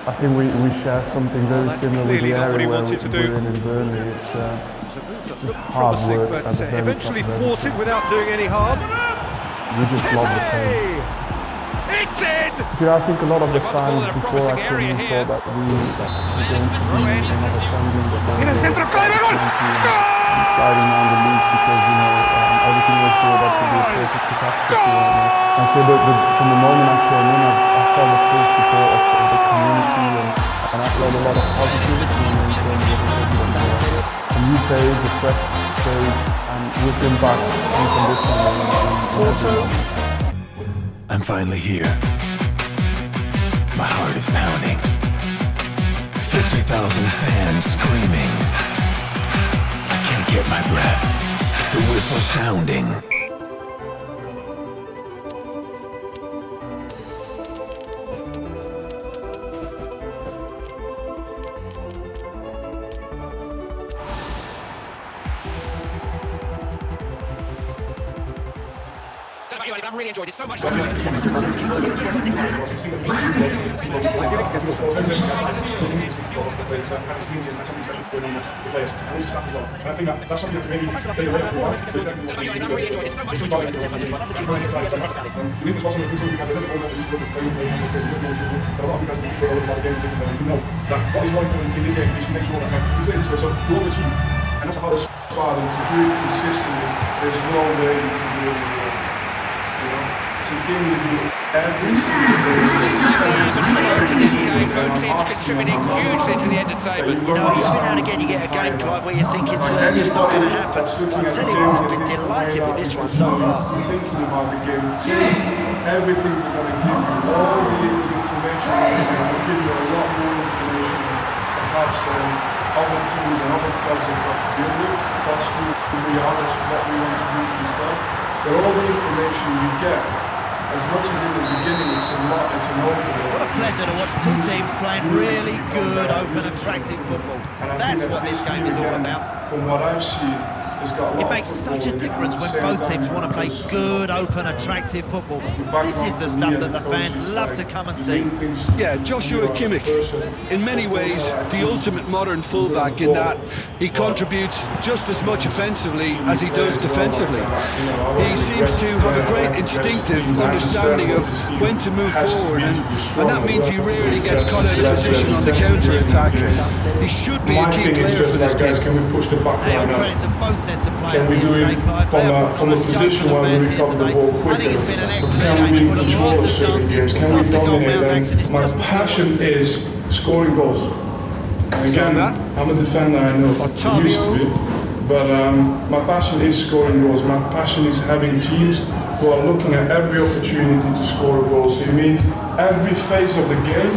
I think we share something very similar with the area where we're in Burnley. It's just hard work. But eventually thwarted without doing any harm. We just love the team. It's in! Do you know, I think a lot of the fans before I came in thought that we were going to be another friendly, but then we were sliding down the league because, you know, everything was built up to be a perfect catastrophe almost. And so from the moment I came in, I felt the full support of the community, and I felt a lot of positivity in terms of the new page, the fresh page, and we've been back unconditionally. I'm finally here. My heart is pounding. 50,000 fans screaming. I can't get my breath. The whistle sounding. I've really enjoyed it so much. I think that's something that maybe they away from one. There's definitely This was something because I don't know what is good for you, but a lot of you guys will figure out about the game different than you know. That what is more important in this game is to make sure that so to overachieve. And that's how the squad and to do it consistently, there's no way you can do it. Continue to do every single day. Contributing hugely to the entertainment. You know, every now and again you get a game, Clive, where you're thinking it's not going to happen. I tell you what, I've been delighted with this one so far. Thinking about the game, everything we're going to give you, all the information we'll give you a lot more information perhaps than other teams and other clubs have got to deal with. That's who we are, that's what we want to do to this club. But all the information you get, as much as in the beginning, it's a lot, it's an overload. What a pleasure to watch two teams playing really good, open, attractive football. That's what this game is all about. From what I've seen, it's got a lot. It makes such a difference when both teams want to play good, open, attractive football. This is the stuff that the fans love to come and see. Yeah, Joshua Kimmich, in many ways, the ultimate modern fullback in that he contributes just as much offensively as he does defensively. He seems to have a great instinctive understanding of when to move forward, and that means he rarely gets caught out of position on the counter-attack. He should be a key player for this team. Can we push the back line out? Can we do it from a position where we recover the ball quicker? Can we control certain games? Can we dominate them? My passion is scoring goals. And again, I'm a defender, I know, I used to be. But my passion is scoring goals. My passion is having teams who are looking at every opportunity to score a goal. So it means every phase of the game,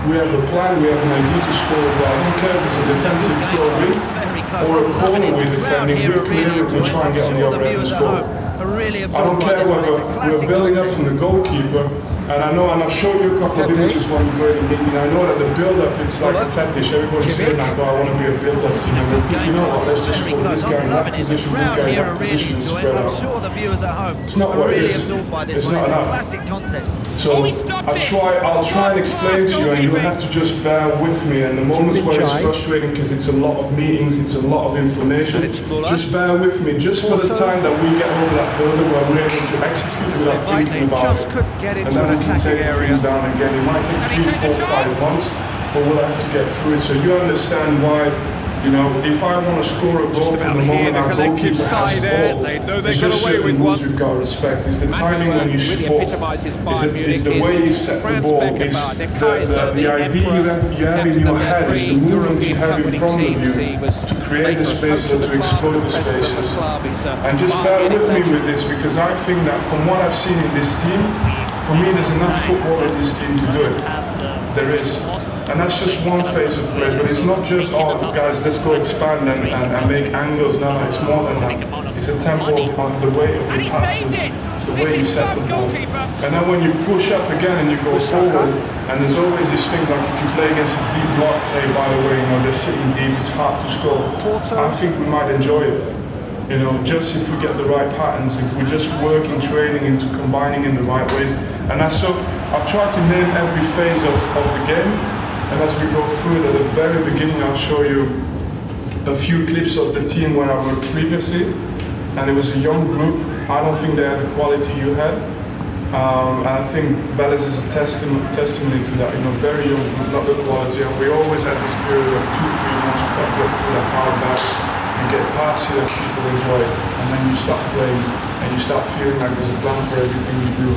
we have a plan, we have an idea to score a goal. I don't care if it's a defensive throw-in or a corner we're defending, we're clear, we try and get on the other end and score. I don't care whether we're building up from the goalkeeper, and I know, and I'll show you a couple of images when we go in the meeting. I know that the build-up, it's like a fetish. Everybody's saying like, oh, I want to be a build-up team. And we think, you know what, let's just put this guy in that position, this guy in that position, and spread out. It's not what it is. It's not enough. So I'll try and explain to you, and you'll have to just bear with me. And the moments where it's frustrating because it's a lot of meetings, it's a lot of information, just bear with me. Just for the time that we get over that hurdle where we're able to execute without thinking about it. And then we can take things down again. It might take 3, 4, 5 months, but we'll have to get through it. So you understand why, you know, if I want to score a goal from the moment our goalkeeper has the ball, there's just certain rules we've got to respect. It's the timing when you score, it's the way you set the ball, it's the idea you have in your head, it's the movement you have in front of you to create the spaces or to exploit the spaces. And just bear with me with this, because I think that from what I've seen in this team, for me, there's enough football in this team to do it. There is. And that's just one phase of play. But it's not just, oh, guys, let's go expand and make angles. No, it's more than that. It's a tempo on the way of your passes. It's the way you set the ball. And then when you push up again and you go forward, and there's always this thing like if you play against a deep block play, by the way, you know, they're sitting deep, it's hard to score. I think we might enjoy it. You know, just if we get the right patterns, if we just work in training into combining in the right ways. And that's so, I've tried to name every phase of the game, And as we go through it, at the very beginning, I'll show you a few clips of the team where I worked previously. And it was a young group. I don't think they had the quality you had. And I think Bellis is a testimony to that. Very young group, not the quality. And we always had this period of 2-3 months we go through that hard back. You get past it and people enjoy it. And then you start playing and you start feeling like there's a plan for everything you do.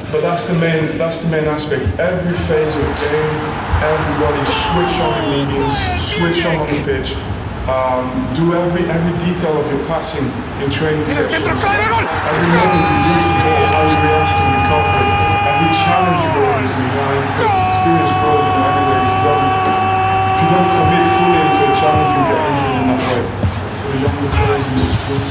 But that's the main aspect. Every phase of the game, everybody switch on the meetings, switch on the pitch. Do every detail of your passing in training sessions. Every moment you use the ball, how you react to recovery. Every challenge you go into, experience grows anyway. If you don't commit fully into a challenge, you get injured in that way. For the younger players in this group,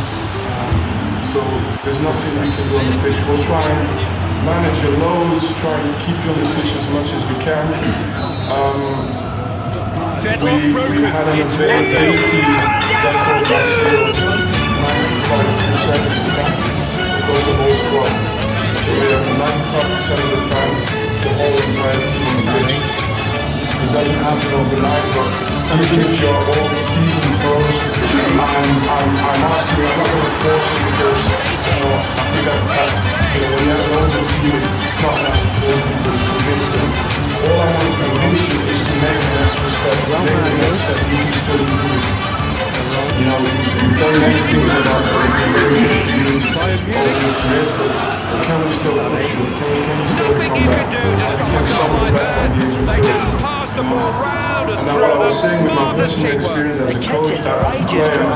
so there's nothing we can do on the pitch. We'll try and manage your loads, try and keep you on the pitch as much as we can. We had an availability record last year of 95% of the time across the whole squad. So we have 95% of the time the whole entire team on the pitch. It doesn't happen overnight, but even if you're all the season pros, I'm asking you, I'm not going to force you because I think that when you have an older team, it's not enough to force people to convince them. All I want to convince you is to make an extra step, make the next step, you can still improve. You've done many things that are very good for you over your careers, but can we still push you? Can you still become better? I became so much better at the age of 30. And now what I was saying with my personal experience as a coach, as a player, and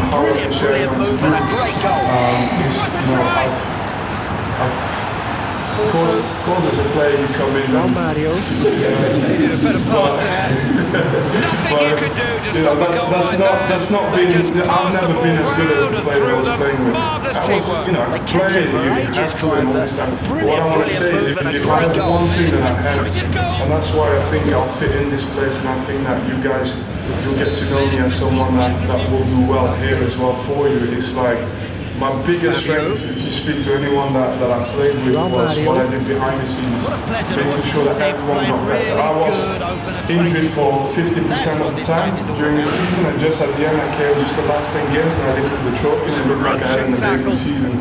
how I can share it with you, of course, as a player, you come in and Mario. That's not been. I've never been as good as the players I was playing with. I could play. You have to and all this stuff. What I want to say is, if I had one thing that I had, and that's why I think I'll fit in this place, and I think that you guys, you'll get to know me as someone that will do well here as well for you. It's like. My biggest strength, if you speak to anyone that I played with, was what I did behind the scenes, making sure that everyone got better. I was injured for 50% of the time during the season, and just at the end I carried just the last 10 games and I lifted the trophy and it looked like I had in the days of the season.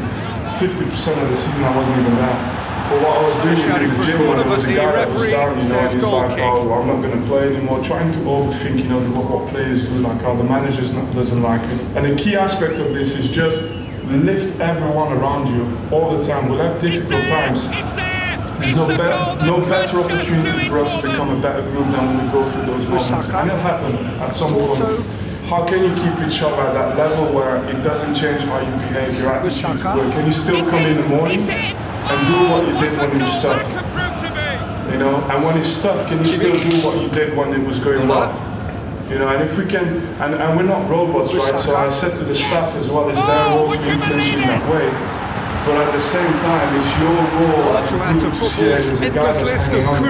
50% of the season I wasn't even there. But what I was doing is in the gym when there was a guy that was down, he's like, I'm not going to play anymore, trying to overthink, what players do, like how the manager doesn't like it. And the key aspect of this is just lift everyone around you all the time. We'll have difficult times. There's no better opportunity for us to become a better group than when we go through those moments. And it'll happen at some point. How can you keep each other at that level where it doesn't change how you behave, your attitude? Can you still come in the morning and do what you did when it was tough? And when it's tough, can you still do what you did when it was going well? And if we can, and we're not robots, right? So I said to the staff as well, it's their role to influence you in that way. But at the same time, it's your role as a group to see it as a guy that's hanging on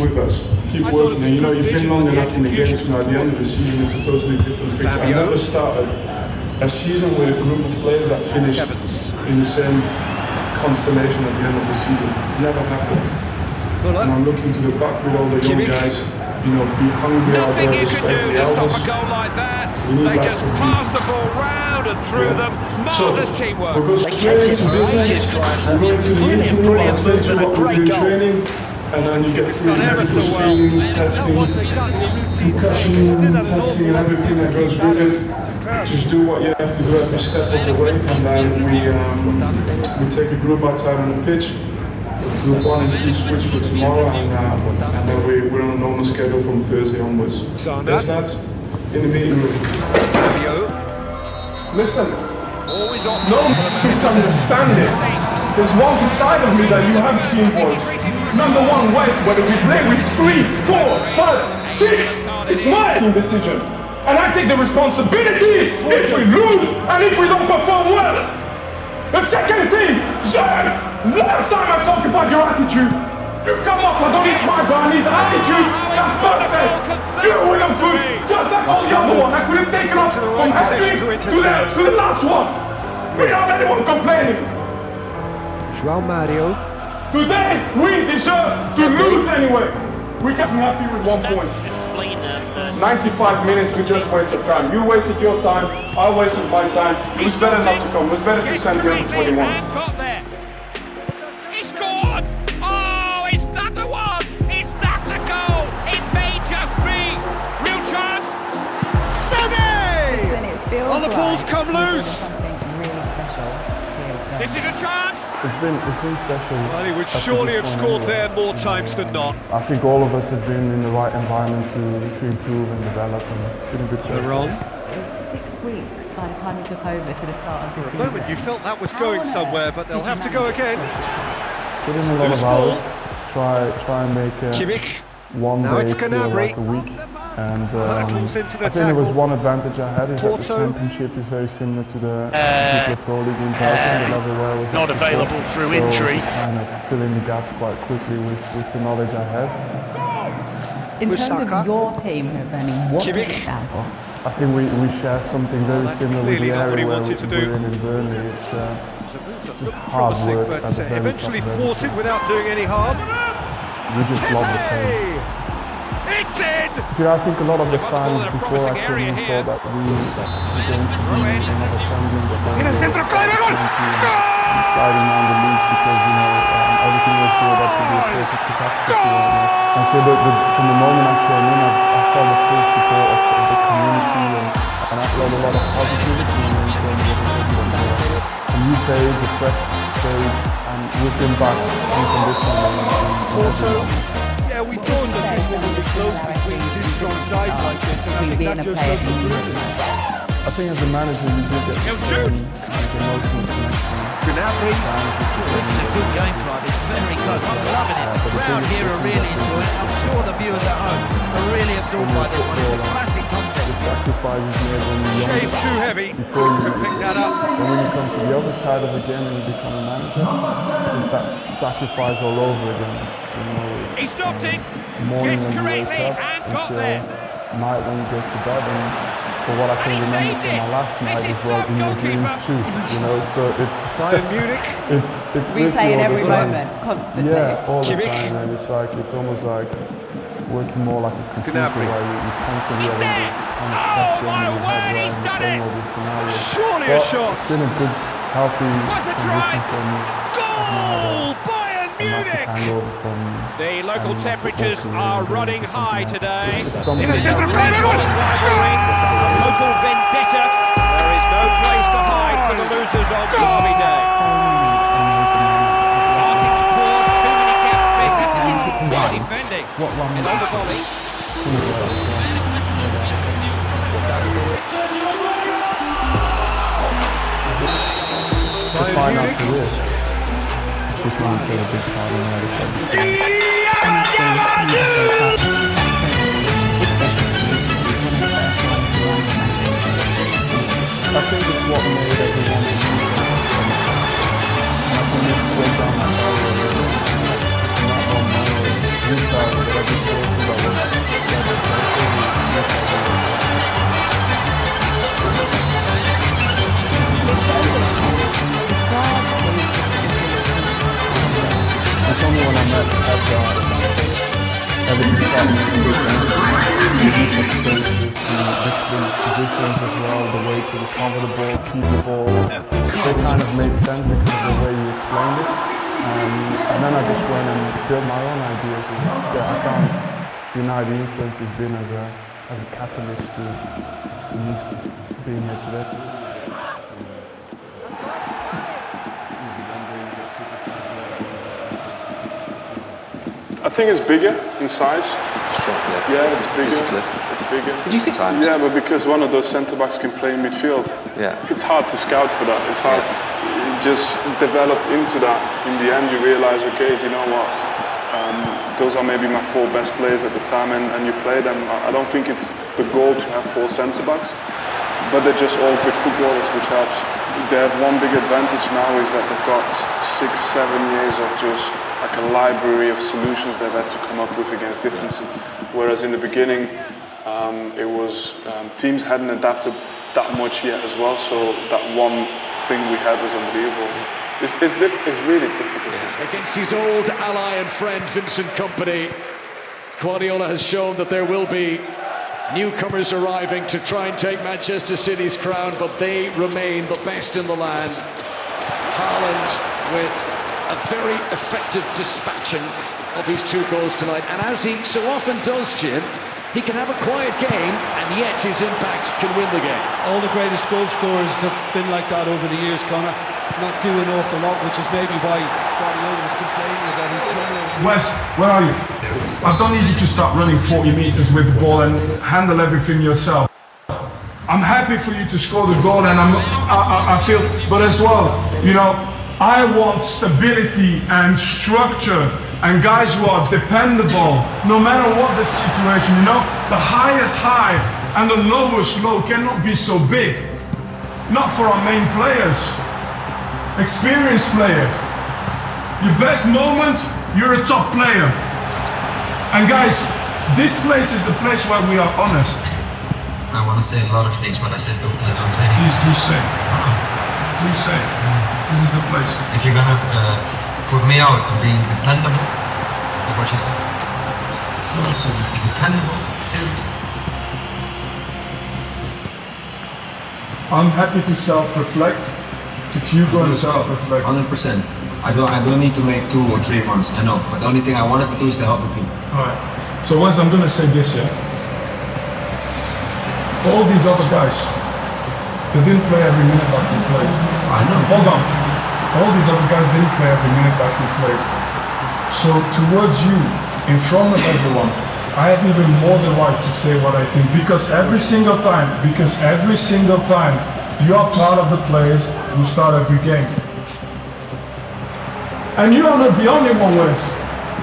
with us. Keep working. And you've been long enough in the games, at the end of the season, it's a totally different picture. I never started a season with a group of players that finished in the same constellation at the end of the season. It's never happened. And I'm looking to the back with all the young guys. Be hungry out there, respect the elders. We need lots of people. So, we'll go straight into business. We'll go into the meeting room, I'll explain to you what we do in training, and then you get through medical screenings, testing, concussion testing, and everything that goes with it. Just do what you have to do every step of the way, and then we take a group outside on the pitch. Group 1 and 2 switch for tomorrow, and then we're on a normal schedule from Thursday onwards. That's in the meeting room. Listen, no misunderstanding. There's one side of me that you haven't seen, boys. Number one, whether we play with 3, 4, 5, 6, it's my decision. And I take the responsibility if we lose and if we don't perform well. The second thing, sir, last time I talked about your attitude, you come off, I don't need smart, but I need attitude, that's perfect. You will look good, just like all the other one. I could have taken off from Hendrik to the last one. We don't have anyone complaining. João Mario. Today, we deserve to lose anyway. We can be happy with 1 point. 95 minutes, we just wasted time. You wasted your time, I wasted my time. It was better not to come. It was better to send the under 21. He scored! Oh, is that the one? Is that the goal? It may just be. Real chance. Sene! Oh, the ball's come loose. Something really special here. This is a chance. It's been special. Well, he would surely have scored there more times than not. I think all of us have been in the right environment to improve and develop, and it's been a good place. It was 6 weeks by the time you took over to the start of the season. For a moment you felt that was going somewhere, but they'll have to go again. Put in a lot of hours, try and make one Now day it's feel Gnabry. like a week. And Hurtles into the I think there was tackle. one advantage I had is that the championship is very similar to the Super Pro League in Belgium. The level where I was not available through injury. Kind of fill in the gaps quite quickly with the knowledge I had. In terms of your team, Benny, what does it stand for? I think we share something very similar with the area where we're in Burnley. It's just hard work. But at the very eventually top force it without doing any harm. We just love the team. It's in! I think a lot of the fans before I came in thought that we were going to be another champion, but then we were sliding down the league because everything was built up to be a perfect catastrophe. And so from the moment I came in, I felt the full support of the community, and I felt a lot of positivity in terms of the new page, the fresh page, and we've been back unconditionally. Yeah, we thought that this one would be close between two strong sides like this, and I think that just goes to prove it. I think as a manager you do get an emotional connection. Gnabry. This is a good game, Pride. It's very close. I'm loving it. The crowd here are really enjoying it. I'm sure the viewers at home are really absorbed by this one. It's a classic contest. The sacrifices made when you're younger. Shave too heavy. Before you pick that up. And when you come to the other side of the game and you become a manager, it's that sacrifice all over again. He stopped it. Morning Gets when you wake correctly up and got until there. night when you go to bed, and for what I can remember from my last night as well in your dreams too. So it's Bayern Munich. It's replaying every moment constantly. Yeah, all the time, and it's almost like working more like a computer where you constantly having this kind of testing in your head where you're playing all these scenarios. Surely a shot. It's been a good, healthy transition for me. Goal! Bayern Munich! The local temperatures are running high today. It's a rivalry, a local vendetta. There is no place to hide for the losers on Derby Day. So many amazing moments. Marking's poured too many gaps big. Poor defending. And on the volley. Bayern Munich. This one played a big part in that. Especially to you. It's one of the first ones to run from Manchester. I think it's what made everyone to see it. And I think it's way down my barrier. Not one mile, restart, but I just feel that Describe what it's just it's only when I met after everything started to go down. Different spaces, different positions as well, the way to recover the ball, keep the ball. They kind of made sense because of the way you explained it. And then I just went and built my own ideas. I found the influence has been as a catalyst to me being here today. I think it's bigger in size. Strong, Yeah, it's bigger. Physically. It's bigger. Did you think times? Yeah, but because one of those centre backs can play in midfield, it's hard to scout for that. It's hard. It just developed into that. In the end, you realise, okay, you know what? Those are maybe my 4 best players at the time, and you play them. I don't think it's the goal to have 4 centre backs, but they're just all good footballers, which helps. They have one big advantage now is that they've got 6-7 years of just like a library of solutions they've had to come up with against difference. Whereas in the beginning, it was teams hadn't adapted that much yet as well. So that one thing we had was unbelievable. It's really difficult to say. Against his old ally and friend Vincent Kompany, Guardiola has shown that there will be newcomers arriving to try and take Manchester City's crown, but they remain the best in the land. Haaland with a very effective dispatching of his 2 goals tonight, and as he so often does, Jim, he can have a quiet game, and yet his impact can win the game. All the greatest goal scorers have been like that over the years, Connor. Not doing an awful lot, which is maybe why Guardiola was complaining about his turnover. Wes, where are you? I don't need you to start running 40 meters with the ball and handle everything yourself. I'm happy for you to score the goal, and I feel, but as well, you know, I want stability and structure and guys who are dependable, no matter what the situation. You know, the highest high and the lowest low cannot be so big. Not for our main players. Experienced player. Your best moment, you're a top player. And guys, this place is the place where we are honest. I want to say a lot of things, but I said don't say anything. Please say. Please say. This is the place. If you're gonna put me out on being dependable, like what you said. Also dependable, serious. I'm happy to self-reflect. If you go and self-reflect. 100%. I don't need to make 2 or 3 months, I know. But the only thing I wanted to do is to help the team. Alright. So once I'm gonna say this, yeah. All these other guys, they didn't play every minute that we played. I know. Hold on. All these other guys didn't play every minute that we played. So towards you, in front of everyone, I have even more the right to say what I think, because every single time, you are part of the players who start every game. And you are not the only one, Wes.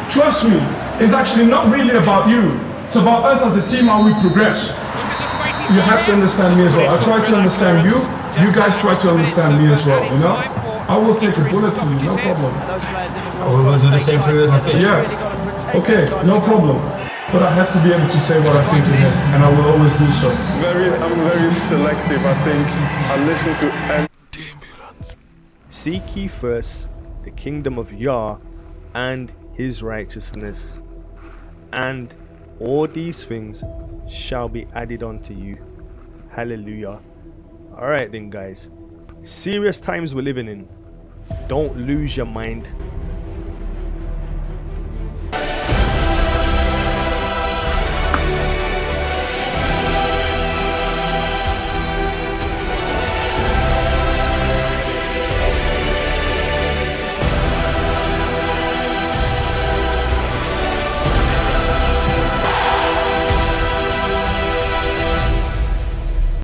Trust me, it's actually not really about you. It's about us as a team, how we progress. You have to understand me as well. I try to understand you, you guys try to understand me as well, you know? I will take a bullet for you, no problem. We will do the same for you in the pitch. Yeah, okay, no problem. But I have to be able to say what I think again, and I will always do so. I'm very selective, I think. I listen to any... Seek ye first the kingdom of Yah and his righteousness, and all these things shall be added unto you. Hallelujah. Alright then, guys. Serious times we're living in. Don't lose your mind.